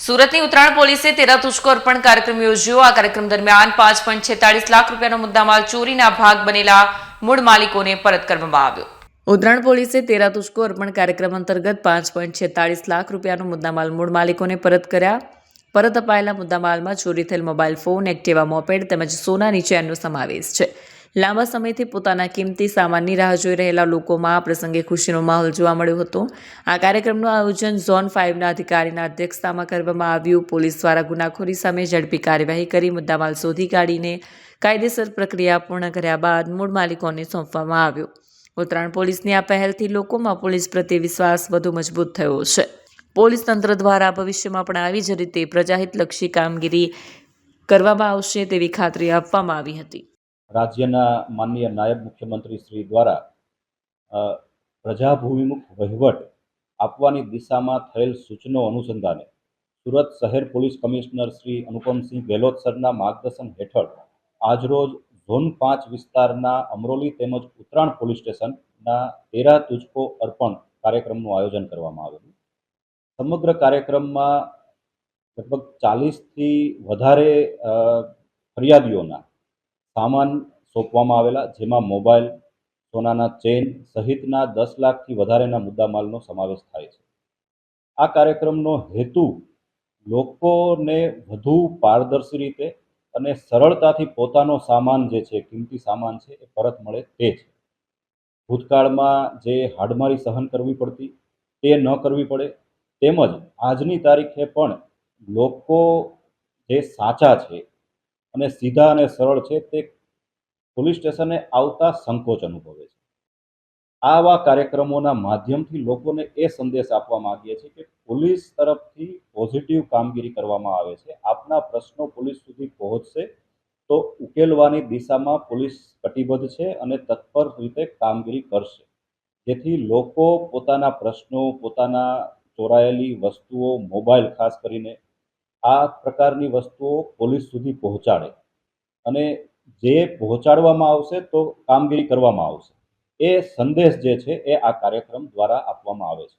સુરતની ઉત્તરાયણ પોલીસે તેરા તુજકો અર્પણ કાર્યક્રમ યોજ્યો। આ કાર્યક્રમ દરમિયાન 5.46 લાખ રૂપિયાનો મુદ્દામાલ ચોરીના ભાગ બનેલા મૂળ માલિકોને પરત કરવામાં આવ્યો। ઉત્તરાયણ પોલીસે તેરા તુજકો અર્પણ કાર્યક્રમ અંતર્ગત 5.46 લાખ રૂપિયાનો મુદ્દામાલ મૂળ માલિકોને પરત કર્યા। પરત અપાયેલા મુદ્દામાલમાં ચોરી થયેલ મોબાઈલ ફોન, એક્ટિવા મોપેડ તેમજ સોનાની ચેનનો સમાવેશ છે। લાંબા સમયથી પોતાના કિંમતી સામાનની રાહ જોઈ રહેલા લોકોમાં આ પ્રસંગે ખુશીનો માહોલ જોવા મળ્યો હતો। આ કાર્યક્રમનું આયોજન ઝોન 5ના અધિકારીના અધ્યક્ષતામાં કરવામાં આવ્યું। પોલીસ દ્વારા ગુનાખોરી સામે ઝડપી કાર્યવાહી કરી મુદ્દામાલ શોધી કાઢીને કાયદેસર પ્રક્રિયા પૂર્ણ કર્યા બાદ મૂળ માલિકોને સોંપવામાં આવ્યો। ઉત્તરાયણ પોલીસની આ પહેલથી લોકોમાં પોલીસ પ્રત્યે વિશ્વાસ વધુ મજબૂત થયો છે। પોલીસ તંત્ર દ્વારા ભવિષ્યમાં પણ આવી જ રીતે પ્રજાહિતલક્ષી કામગીરી કરવામાં આવશે તેવી ખાતરી આપવામાં આવી હતી। રાજ્યના માનનીય નાયબ મુખ્યમંત્રી શ્રી દ્વારા પ્રજાભિમુખ વહીવટ આપવાની દિશામાં થયેલ સૂચનો અનુસંધાને સુરત શહેર પોલીસ કમિશનર શ્રી અનુપમસિંહ ગેહલોત સરના માર્ગદર્શન હેઠળ આજરોજ ઝોન 5 વિસ્તારના અમરોલી તેમજ ઉત્તરાયણ પોલીસ સ્ટેશનના તેરા તુજકો અર્પણ કાર્યક્રમનું આયોજન કરવામાં આવેલું। સમગ્ર કાર્યક્રમમાં લગભગ 40થી વધારે ફરિયાદીઓના સામાન સોંપવામાં આવેલા, જેમાં મોબાઈલ, સોનાના ચેન સહિતના 10 લાખથી વધારેના મુદ્દામાલનો સમાવેશ થાય છે। આ કાર્યક્રમનો હેતુ લોકોને વધુ પારદર્શી રીતે અને સરળતાથી પોતાનો સામાન જે છે, કિંમતી સામાન છે, એ પરત મળે તે છે। ભૂતકાળમાં જે હાડમારી સહન કરવી પડતી તે ન કરવી પડે, તેમજ આજની તારીખે પણ લોકો જે સાચા છે અને સીધા અને સરળ છે તે પોલીસ સ્ટેશને આવતા સંકોચ અનુભવે છે। આવા કાર્યક્રમોના માધ્યમથી લોકોને એ સંદેશ આપવા માંગીએ છીએ કે પોલીસ તરફથી પોઝિટિવ કામગીરી કરવામાં આવે છે। આપના પ્રશ્નો પોલીસ સુધી પહોંચશે તો ઉકેલવાની દિશામાં પોલીસ કટિબદ્ધ છે અને તત્પર રીતે કામગીરી કરશે, જેથી લોકો પોતાના પ્રશ્નો, પોતાના ચોરાયેલી વસ્તુઓ, મોબાઈલ ખાસ કરીને આ પ્રકારની વસ્તુઓ પોલીસ સુધી પહોંચાડે અને જે પહોંચાડવામાં આવશે તો કામગીરી કરવામાં આવશે, એ સંદેશ જે છે એ આ કાર્યક્રમ દ્વારા આપવામાં આવે છે।